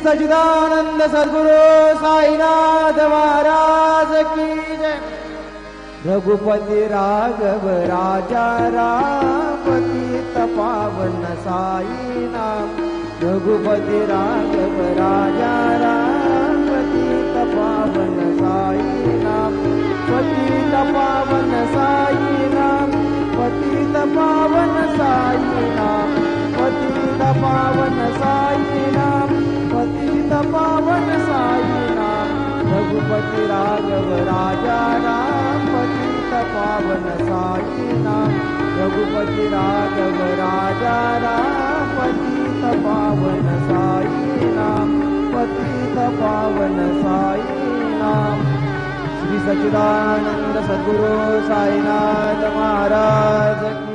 सच्चिदानंद सद्गुरु साईनाथ महाराज की जय। रघुपति राघव राजा राम पतित पावन साई नाम। रघुपति राघव राजा राम पतित पावन साई नाम। पतित पावन साई नाम। पतित पावन साई नाम। पतित पावन साई नाम। पतित पावन साई नाम। रघुपति राघव राजा राम पतित पावन साई नाम। रघुपति राघव राजा राम पतित पावन साई नाम। पतित पावन साई नाम। श्री सच्चिदानंद सद्गुरु साईनाथ महाराज।